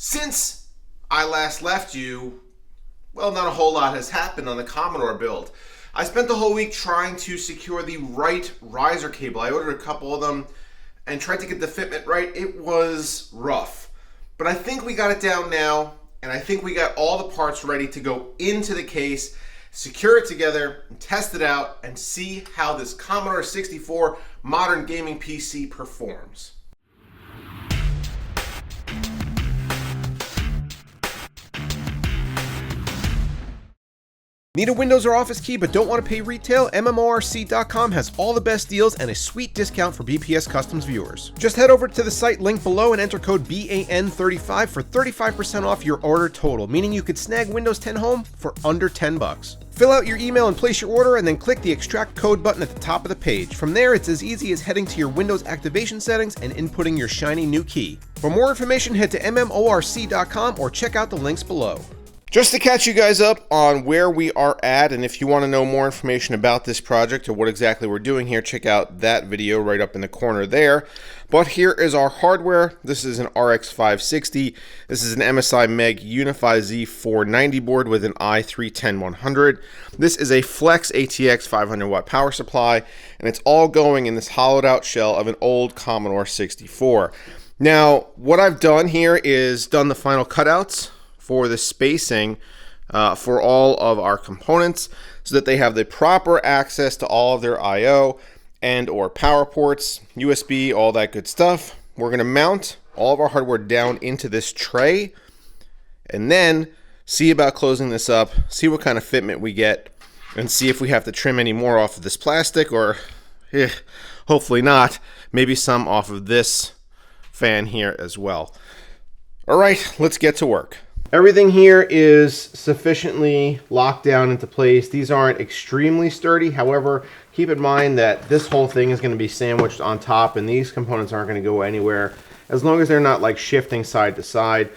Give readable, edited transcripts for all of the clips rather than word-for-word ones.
Since I last left you, well, not a whole lot has happened on the Commodore build. I spent the whole week trying to secure the right riser cable. I ordered a couple of them and tried to get the fitment right. It was rough, but I think we got it down now, and I think we got all the parts ready to go into the case, secure it together, and test it out, and see how this Commodore 64 modern gaming PC performs. Need a Windows or Office key but don't want to pay retail? MMORC.com has all the best deals and a sweet discount for BPS Customs viewers. Just head over to the site linked below and enter code BAN35 for 35% off your order total, meaning you could snag Windows 10 Home for under $10. Fill out your email and place your order, and then click the extract code button at the top of the page. From there, it's as easy as heading to your Windows activation settings and inputting your shiny new key. For more information, head to MMORC.com or check out the links below. Just to catch you guys up on where we are at, and if you want to know more information about this project or what exactly we're doing here, check out that video right up in the corner there. But here is our hardware. This is an RX 560. This is an MSI Meg Unify Z490 board with an i3-10100. This is a Flex ATX 500 watt power supply, and it's all going in this hollowed out shell of an old Commodore 64. Now, what I've done here is done the final cutouts for the spacing for all of our components so that they have the proper access to all of their I/O and or power ports, USB, all that good stuff. We're going to mount all of our hardware down into this tray and then see about closing this up, see what kind of fitment we get, and see if we have to trim any more off of this plastic, or hopefully not, maybe some off of this fan here as well. All right, let's get to work. Everything here is sufficiently locked down into place. These aren't extremely sturdy. However, keep in mind that this whole thing is going to be sandwiched on top, and these components aren't going to go anywhere as long as they're not like shifting side to side.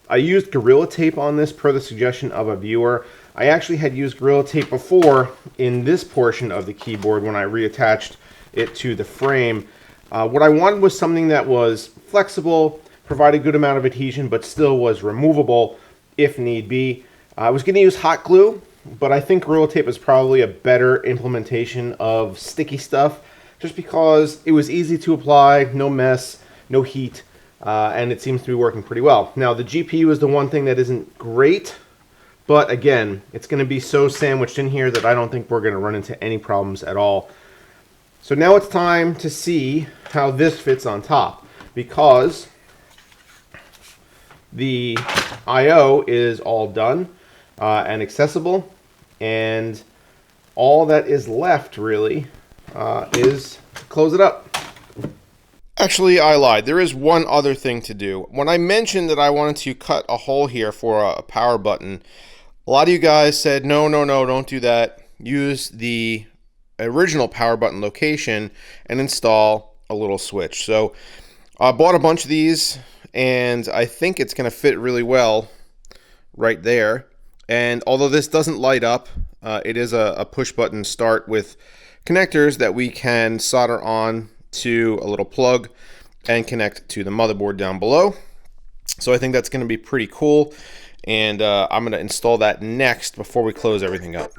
I used Gorilla Tape on this per the suggestion of a viewer. I actually had used Gorilla Tape before in this portion of the keyboard when I reattached it to the frame. What I wanted was something that was flexible, provided a good amount of adhesion, but still was removable if need be. I was going to use hot glue, but I think Gorilla Tape is probably a better implementation of sticky stuff, just because it was easy to apply, no mess, no heat, and it seems to be working pretty well. Now, the GPU is the one thing that isn't great, but again, it's going to be so sandwiched in here that I don't think we're going to run into any problems at all. So now it's time to see how this fits on top, because the I/O is all done and accessible, and all that is left really is to close it up. Actually, I lied. There is one other thing to do. When I mentioned that I wanted to cut a hole here for a power button, a lot of you guys said, no, don't do that. Use the original power button location and install a little switch. So I bought a bunch of these, and I think it's going to fit really well right there. And although this doesn't light up, it is a push button start with connectors that we can solder on to a little plug and connect to the motherboard down below. So I think that's going to be pretty cool, and I'm going to install that next before we close everything up.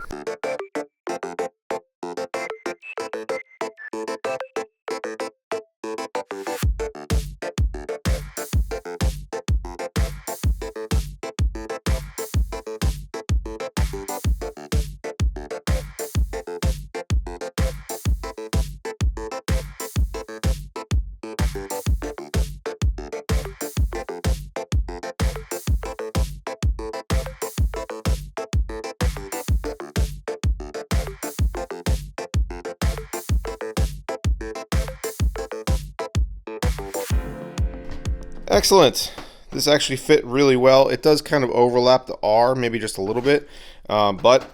Excellent. This actually fit really well. It does kind of overlap the R, maybe just a little bit, but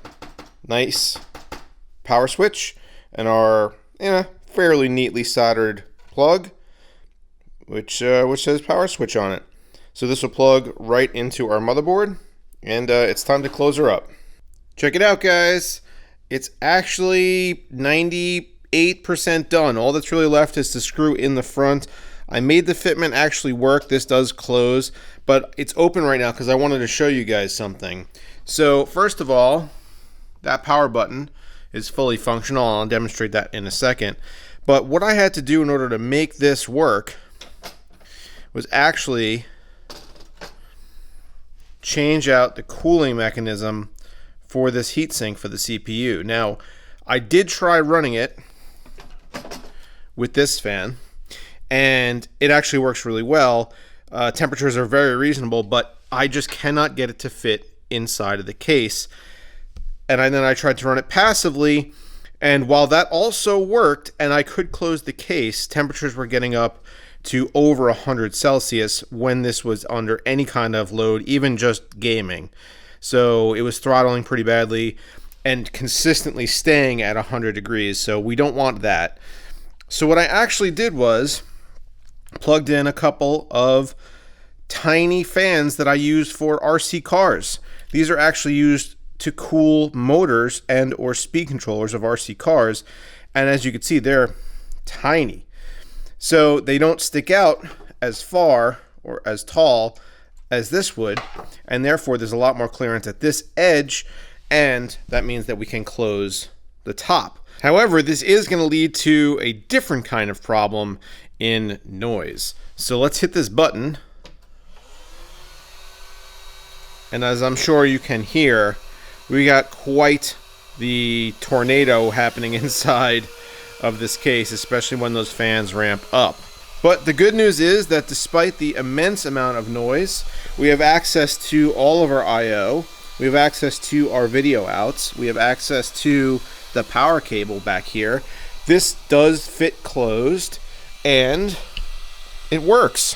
nice power switch and our fairly neatly soldered plug, which says power switch on it. So this will plug right into our motherboard, and it's time to close her up. Check it out, guys. It's actually 98% done. All that's really left is to screw in the front. I made the fitment actually work. This does close, but it's open right now because I wanted to show you guys something. So first of all, that power button is fully functional. I'll demonstrate that in a second. But what I had to do in order to make this work was actually change out the cooling mechanism for this heatsink for the CPU. Now, I did try running it with this fan, and it actually works really well. Temperatures are very reasonable, but I just cannot get it to fit inside of the case. And then I tried to run it passively, and while that also worked and I could close the case, temperatures were getting up to over 100 Celsius when this was under any kind of load, even just gaming. So it was throttling pretty badly and consistently staying at 100 degrees, so we don't want that. So what I actually did was plugged in a couple of tiny fans that I use for RC cars. These are actually used to cool motors and or speed controllers of RC cars, and as you can see, they're tiny. So they don't stick out as far or as tall as this would, and therefore there's a lot more clearance at this edge, and that means that we can close the top. However, this is going to lead to a different kind of problem in noise. So let's hit this button, and as I'm sure you can hear, we got quite the tornado happening inside of this case, especially when those fans ramp up. But the good news is that despite the immense amount of noise, we have access to all of our I/O, we have access to our video outs, we have access to the power cable back here. This does fit closed, and it works.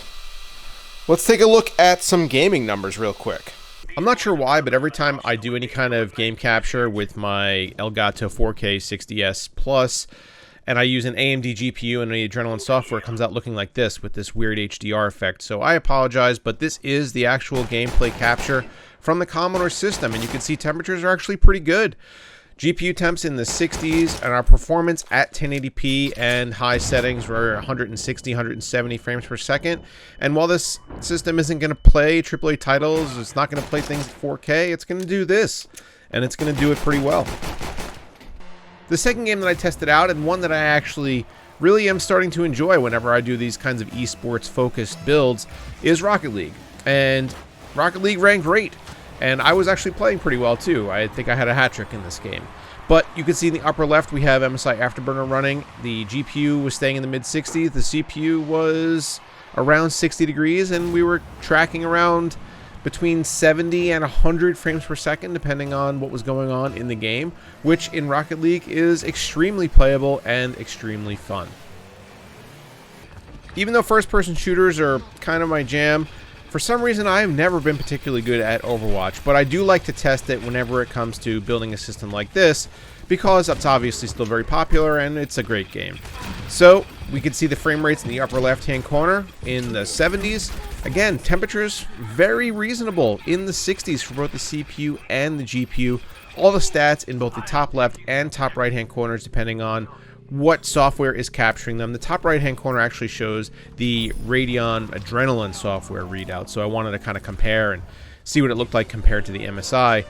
Let's take a look at some gaming numbers real quick. I'm not sure why, but every time I do any kind of game capture with my Elgato 4K 60S Plus, and I use an AMD GPU and the Adrenaline software, it comes out looking like this with this weird HDR effect. So I apologize, but this is the actual gameplay capture from the Commodore system, and you can see temperatures are actually pretty good. GPU temps in the 60s, and our performance at 1080p and high settings were 160, 170 frames per second. And while this system isn't going to play AAA titles, it's not going to play things at 4K, it's going to do this, and it's going to do it pretty well. The second game that I tested out, and one that I actually really am starting to enjoy whenever I do these kinds of esports focused builds, is Rocket League. And Rocket League ran great. And I was actually playing pretty well too. I think I had a hat trick in this game. But you can see in the upper left we have MSI Afterburner running. The GPU was staying in the mid 60s. The CPU was around 60 degrees, and we were tracking around between 70 and 100 frames per second depending on what was going on in the game, which in Rocket League is extremely playable and extremely fun. Even though first-person shooters are kind of my jam, for some reason, I've never been particularly good at Overwatch, but I do like to test it whenever it comes to building a system like this, because it's obviously still very popular and it's a great game. So, we can see the frame rates in the upper left-hand corner in the 70s. Again, temperatures very reasonable in the 60s for both the CPU and the GPU. All the stats in both the top left and top right-hand corners, depending on what software is capturing them. The top right hand corner actually shows the Radeon Adrenaline software readout, so I wanted to kind of compare and see what it looked like compared to the MSI.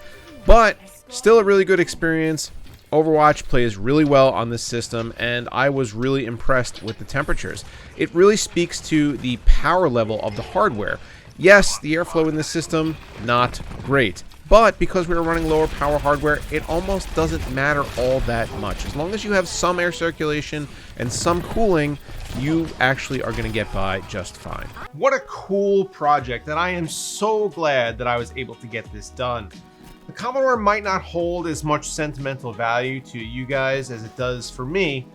But still a really good experience. Overwatch plays really well on this system, and I was really impressed with the temperatures. It really speaks to the power level of the hardware. Yes, the airflow in this system, not great. But because we were running lower power hardware, it almost doesn't matter all that much. As long as you have some air circulation and some cooling, you actually are going to get by just fine. What a cool project, and I am so glad that I was able to get this done. The Commodore might not hold as much sentimental value to you guys as it does for me,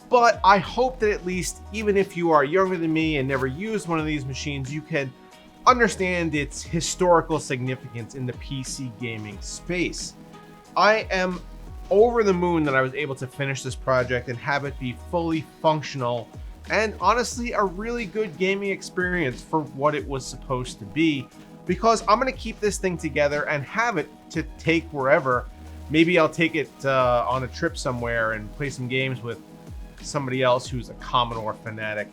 but I hope that at least, even if you are younger than me and never used one of these machines, you can understand its historical significance in the PC gaming space. I am over the moon that I was able to finish this project and have it be fully functional and honestly a really good gaming experience for what it was supposed to be, because I'm going to keep this thing together and have it to take wherever. Maybe I'll take it on a trip somewhere and play some games with somebody else who's a Commodore fanatic.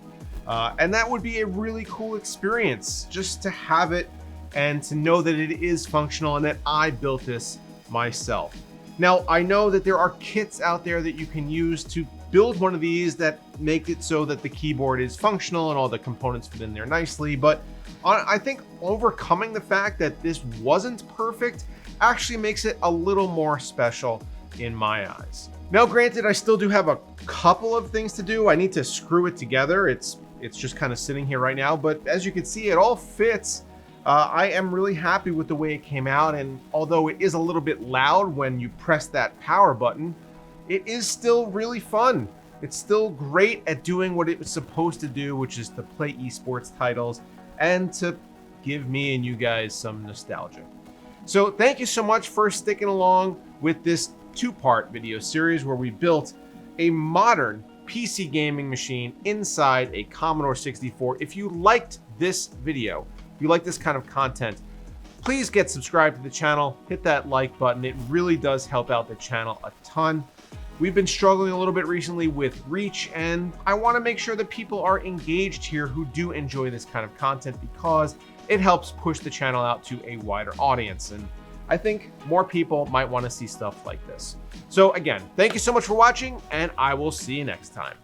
And that would be a really cool experience, just to have it and to know that it is functional and that I built this myself. Now, I know that there are kits out there that you can use to build one of these that make it so that the keyboard is functional and all the components fit in there nicely, but I think overcoming the fact that this wasn't perfect actually makes it a little more special in my eyes. Now, granted, I still do have a couple of things to do. I need to screw it together. It's just kind of sitting here right now, but as you can see, it all fits. I am really happy with the way it came out, and although it is a little bit loud when you press that power button, it is still really fun. It's still great at doing what it was supposed to do, which is to play esports titles and to give me and you guys some nostalgia. So thank you so much for sticking along with this two-part video series where we built a modern PC gaming machine inside a Commodore 64. If you liked this video, if you like this kind of content, please get subscribed to the channel, hit that like button. It really does help out the channel a ton. We've been struggling a little bit recently with reach, and I want to make sure that people are engaged here who do enjoy this kind of content because it helps push the channel out to a wider audience. And I think more people might want to see stuff like this. So again, thank you so much for watching, and I will see you next time.